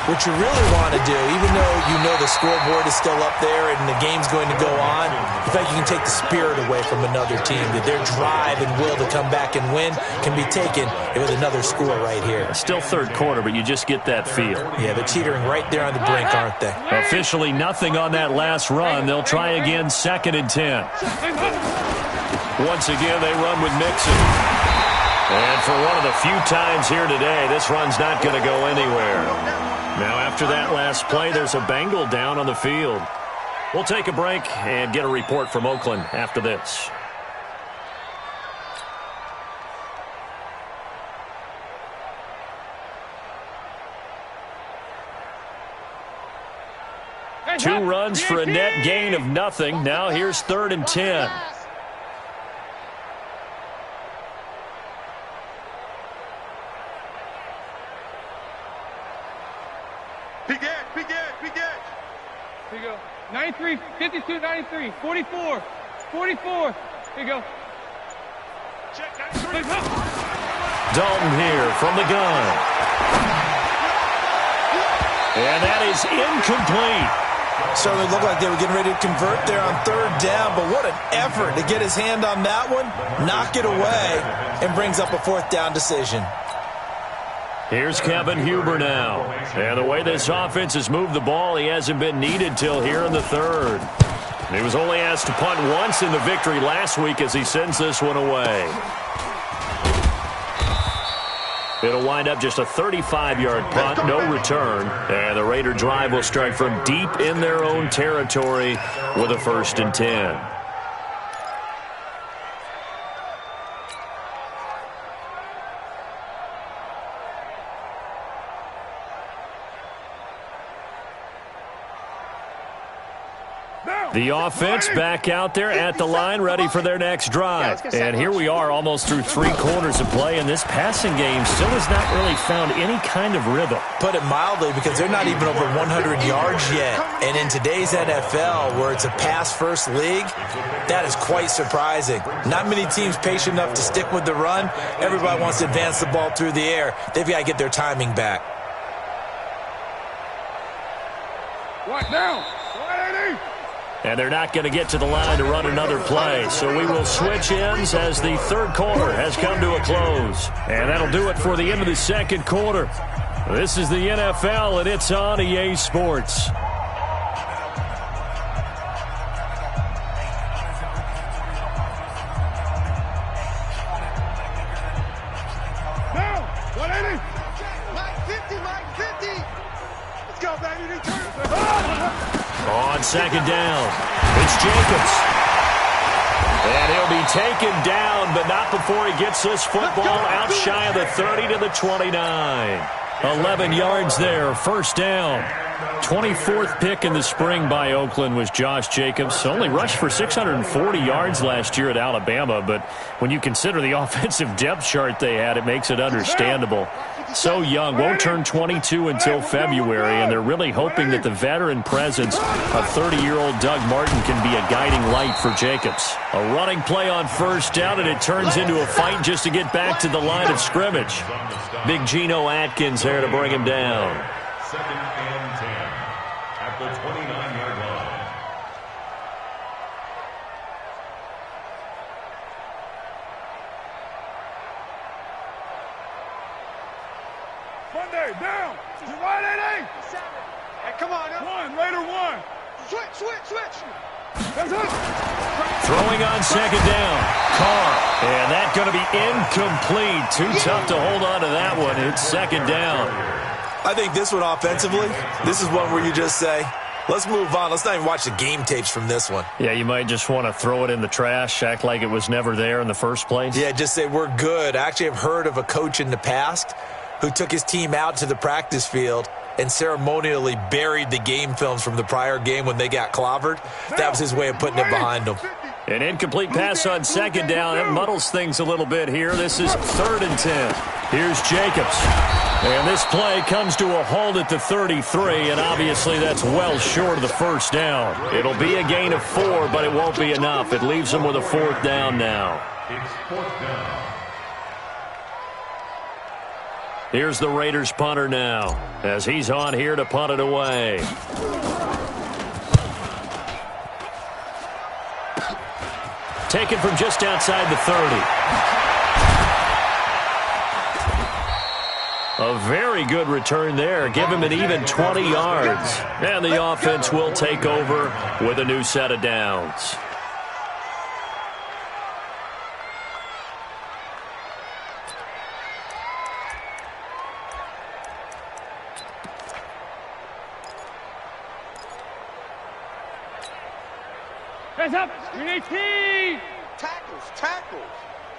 what you really want to do, even though you know the scoreboard is still up there and the game's going to go on, in fact, you can take the spirit away from another team, that their drive and will to come back and win can be taken with another score right here. Still 3rd quarter, but you just get that feel. Yeah, they're teetering right there on the brink, aren't they? Officially nothing on that last run. They'll try again, 2nd and 10. Once again, they run with Mixon. And for one of the few times here today, this run's not going to go anywhere. Now, after that last play, there's a Bengal down on the field. We'll take a break and get a report from Oakland after this. Two runs for a net gain of nothing. Now here's 3rd and 10. Here you go. 93, 52, 93, 44, 44. Here you go. Check 93. Dalton here from the gun. And that is incomplete. Certainly looked like they were getting ready to convert there on 3rd down, but what an effort to get his hand on that one, knock it away, and brings up a 4th down decision. Here's Kevin Huber now. And the way this offense has moved the ball, he hasn't been needed till here in the 3rd. He was only asked to punt once in the victory last week as he sends this one away. It'll wind up just a 35-yard punt, no return. And the Raider drive will start from deep in their own territory with a 1st and 10. The offense back out there at the line, ready for their next drive. And here we are almost through 3 quarters of play, and this passing game still has not really found any kind of rhythm. Put it mildly, because they're not even over 100 yards yet. And in today's NFL, where it's a pass-first league, that is quite surprising. Not many teams patient enough to stick with the run. Everybody wants to advance the ball through the air. They've got to get their timing back. Right down. 180. And they're not going to get to the line to run another play. So we will switch ends as the 3rd quarter has come to a close. And that'll do it for the end of the 2nd quarter. This is the NFL, and it's on EA Sports. Down. 180. Mike 50, Mike 50. Let's go. On second down, it's Jacobs. And he'll be taken down, but not before he gets this football out shy of the 30 to the 29. 11 yards there, first down. 24th pick in the spring by Oakland was Josh Jacobs. Only rushed for 640 yards last year at Alabama, but when you consider the offensive depth chart they had, it makes it understandable. So young, won't turn 22 until February, and they're really hoping that the veteran presence of 30-year-old Doug Martin can be a guiding light for Jacobs. A running play on first down, and it turns into a fight just to get back to the line of scrimmage. Big Geno Atkins there to bring him down. 2nd and 10 at the 29-yard line. Monday, down. You right, 8-8. Hey, come on. One, later one. Switch. That's it. Throwing on second down. Carr. And that's going to be incomplete. Too tough to hold on to that one. It's second down. I think this one offensively, this is one where you just say, let's move on. Let's not even watch the game tapes from this one. Yeah, you might just want to throw it in the trash, act like it was never there in the first place. Yeah, just say we're good. I actually have heard of a coach in the past who took his team out to the practice field and ceremonially buried the game films from the prior game when they got clobbered. That was his way of putting it behind them. An incomplete pass on second down. That muddles things a little bit here. This is 3rd and 10. Here's Jacobs. And this play comes to a halt at the 33, and obviously that's well short of the first down. It'll be a gain of 4, but it won't be enough. It leaves them with a 4th down now. It's 4th down. Here's the Raiders punter now, as he's on here to punt it away. Taken from just outside the 30. A very good return there. Give him an even 20 yards. And the offense will take over with a new set of downs. Hands up. Green 18. Tackles.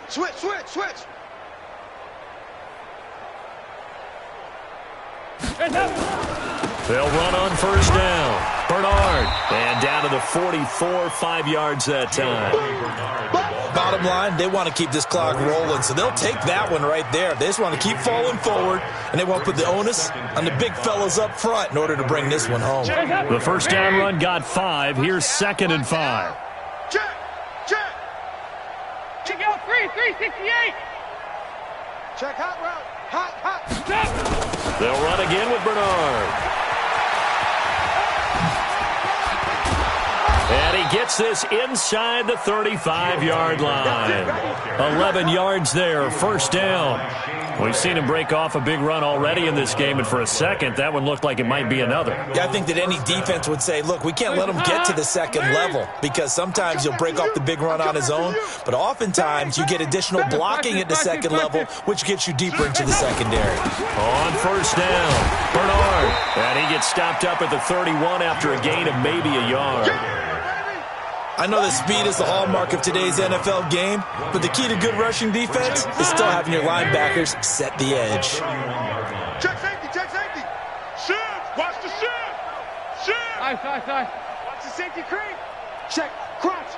Switch. Hands up. They'll run on first down. Bernard. And down to the 44, 5 yards that time. Bottom line, they want to keep this clock rolling, so they'll take that one right there. They just want to keep falling forward, and they want to put the onus on the big fellas up front in order to bring this one home. The first down run got 5. Here's 2nd and 5. Check out 368. Check hot route. Hot. Stop. They'll run again with Bernard. And he gets this inside the 35-yard line. 11 yards there, first down. We've seen him break off a big run already in this game, and for a second, that one looked like it might be another. Yeah, I think that any defense would say, look, we can't let him get to the second level, because sometimes he'll break off the big run on his own, but oftentimes you get additional blocking at the second level, which gets you deeper into the secondary. On first down, Bernard. And he gets stopped up at the 31 after a gain of maybe a yard. I know that speed is the hallmark of today's NFL game, but the key to good rushing defense is still having your linebackers set the edge. Check safety. Shift. Watch the shift. Ice. Watch the safety creep. Check. Crunch.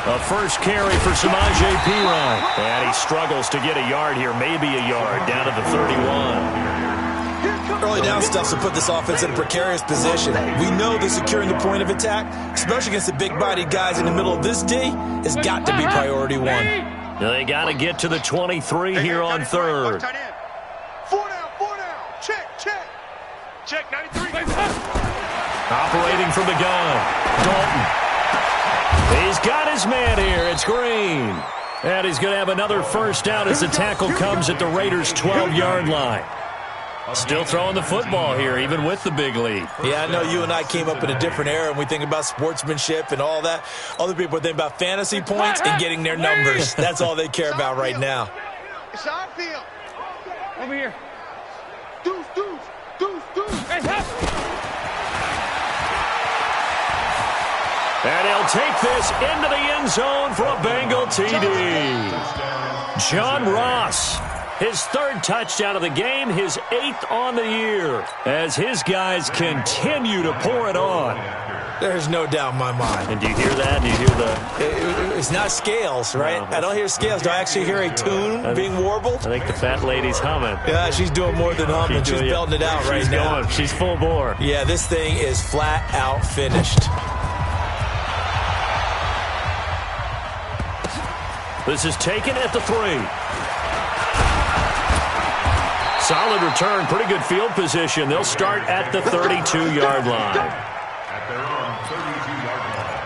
A first carry for Samaje Perine. And he struggles to get a yard here, maybe a yard, down to the 31. Early down stuff to put this offense in a precarious position. We know that securing the point of attack, especially against the big-bodied guys in the middle of this D, has got to be priority one. They got to get to the 23 here on 3rd. 4 down. Check 93. Operating from the gun, Dalton. He's got his man here. It's Green. And he's going to have another first down as the tackle comes at the Raiders' 12-yard line. Still throwing the football here, even with the big lead. Yeah, I know you and I came up in a different era, and we think about sportsmanship and all that. Other people think about fantasy points and getting their numbers. That's all they care about right now. It's our field. Over here. Do And he'll take this into the end zone for a Bengal TD. John Ross, his third touchdown of the game, his 8th on the year, as his guys continue to pour it on. There's no doubt in my mind. And do you hear that? Do you hear the... It's not scales, right? No. I don't hear scales. Do I actually hear a tune being warbled? I think the fat lady's humming. Yeah, she's doing more than humming. She's belting it out right now. She's full bore. Yeah, this thing is flat out finished. This is taken at the 3. Solid return, pretty good field position. They'll start at the 32-yard line. At their own 32-yard line.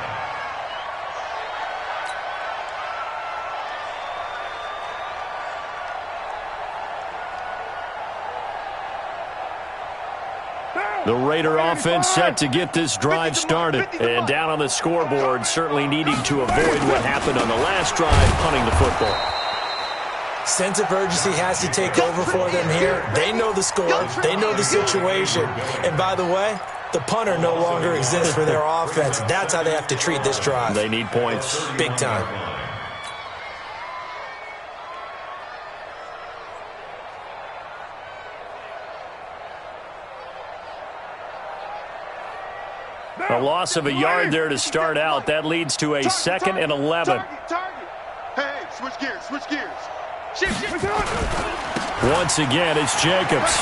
The Raider offense set to get this drive started. And down on the scoreboard, certainly needing to avoid what happened on the last drive, punting the football. Sense of urgency has to take over for them here. They know the score. They know the situation. And by the way, the punter no longer exists for their offense. That's how they have to treat this drive. They need points. Big time. A loss of a yard there to start out. That leads to a 2nd and 11. Hey, switch gears, switch gears. Once again, it's Jacobs.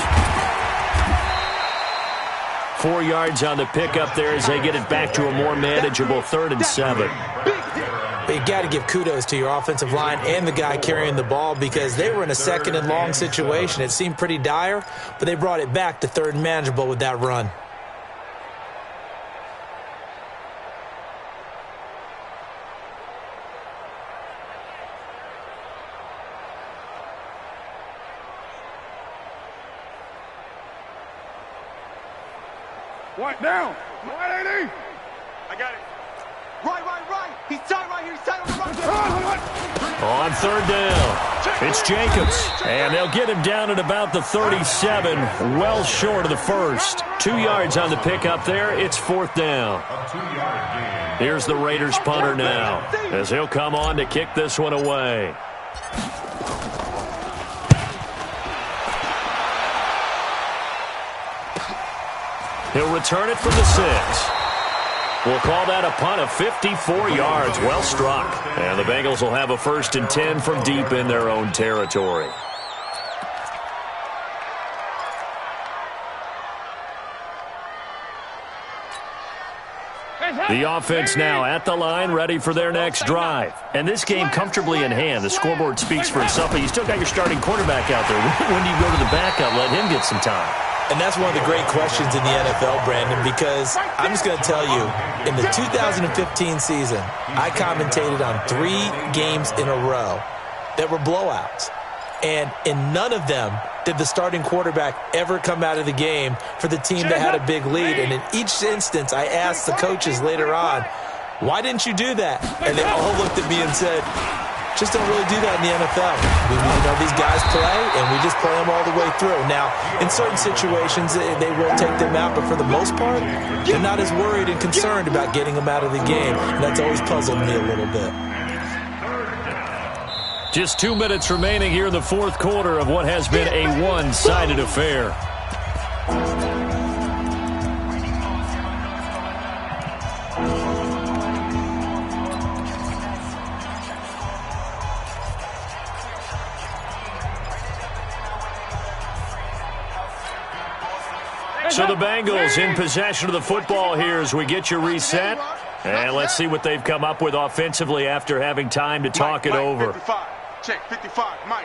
4 yards on the pickup there as they get it back to a more manageable 3rd and 7. But you got to give kudos to your offensive line and the guy carrying the ball because they were in a 2nd and long situation. It seemed pretty dire, but they brought it back to 3rd and manageable with that run. White down. White 80. I got it. Right. He's tight right here. He's tight on the right. On 3rd down, it's Jacobs. And they'll get him down at about the 37, well short of the 1st. 2 yards on the pickup there. It's 4th down. Here's the Raiders punter now, as he'll come on to kick this one away. He'll return it from the 6. We'll call that a punt of 54 yards. Well struck. And the Bengals will have a 1st and 10 from deep in their own territory. The offense now at the line, ready for their next drive. And this game comfortably in hand. The scoreboard speaks for itself, but you still got your starting quarterback out there. When do you go to the backup, let him get some time? And that's one of the great questions in the NFL, Brandon, because I'm just going to tell you, in the 2015 season, I commentated on 3 games in a row that were blowouts. And in none of them did the starting quarterback ever come out of the game for the team that had a big lead. And in each instance, I asked the coaches later on, why didn't you do that? And they all looked at me and said, just don't really do that in the NFL. We know these guys play, and we just play them all the way through. Now, in certain situations, they will take them out, but for the most part, they're not as worried and concerned about getting them out of the game, and that's always puzzled me a little bit. Just 2 minutes remaining here in the 4th quarter of what has been a one-sided affair. So the Bengals in possession of the football here as we get you reset. And let's see what they've come up with offensively after having time to talk it over. 55. Check 55, Mike.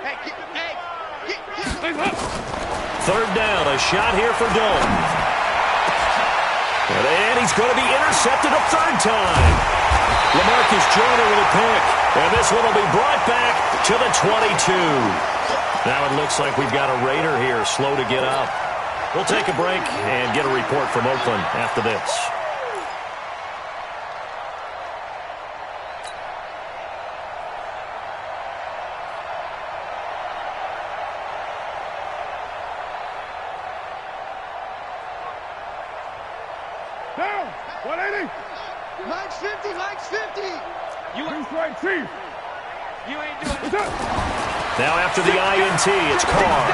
Hey, 3rd down, a shot here for Dalton. And he's going to be intercepted a 3rd time. LaMarcus Joyner with a pick. And this one will be brought back to the 22. Now it looks like we've got a Raider here slow to get up. We'll take a break and get a report from Oakland after this. Down. 180. Mike's 50, Mike's 50. You ain't right, Chief. You ain't doing it. Now after the INT, it's Carr.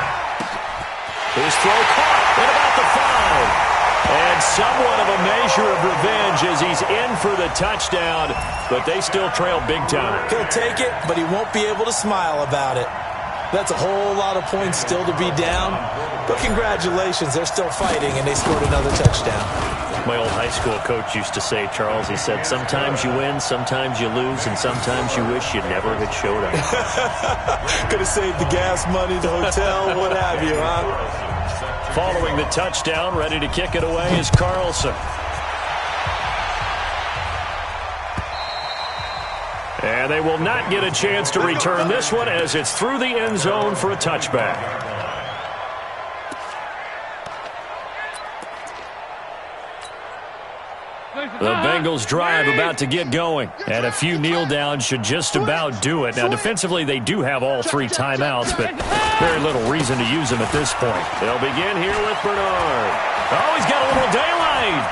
His throw caught at about the 5. And somewhat of a measure of revenge as he's in for the touchdown, but they still trail big time. He'll take it, but he won't be able to smile about it. That's a whole lot of points still to be down, but congratulations, they're still fighting, and they scored another touchdown. My old high school coach used to say, Charles, he said, sometimes you win, sometimes you lose, and sometimes you wish you never had showed up. Could have saved the gas money, the hotel, what have you, huh? Following the touchdown, ready to kick it away is Carlson. And they will not get a chance to return this one as it's through the end zone for a touchback. The Bengals drive about to get going, and a few kneel downs should just about do it. Now, defensively, they do have all 3 timeouts, but very little reason to use them at this point. They'll begin here with Bernard. Oh, he's got a little daylight.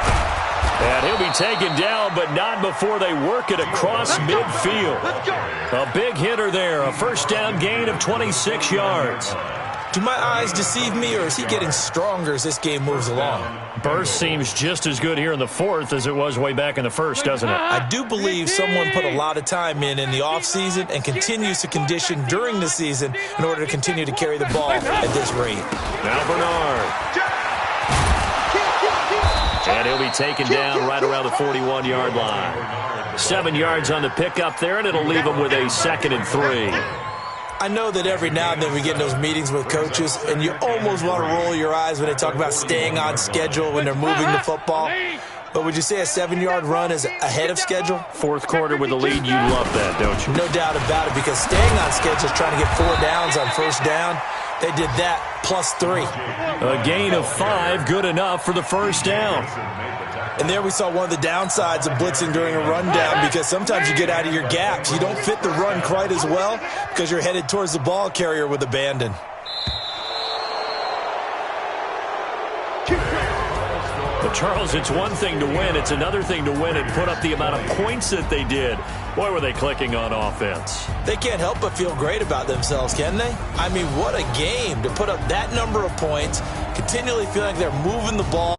And he'll be taken down, but not before they work it across midfield. A big hitter there, a first down gain of 26 yards. Do my eyes deceive me, or is he getting stronger as this game moves along? Burst seems just as good here in the 4th as it was way back in the 1st, doesn't it? I do believe someone put a lot of time in the offseason and continues to condition during the season in order to continue to carry the ball at this rate. Now Bernard. And he'll be taken down right around the 41-yard line. 7 yards on the pickup there, and it'll leave him with a 2nd and 3. I know that every now and then we get in those meetings with coaches, and you almost want to roll your eyes when they talk about staying on schedule when they're moving the football. But would you say a 7-yard run is ahead of schedule? 4th quarter with the lead, you love that, don't you? No doubt about it, because staying on schedule is trying to get 4 downs on first down. They did that plus 3. A gain of 5, good enough for the first down. And there we saw one of the downsides of blitzing during a rundown, because sometimes you get out of your gaps. You don't fit the run quite as well because you're headed towards the ball carrier with abandon. But, Charles, it's one thing to win. It's another thing to win and put up the amount of points that they did. Boy, were they clicking on offense. They can't help but feel great about themselves, can they? I mean, what a game to put up that number of points, continually feeling like they're moving the ball.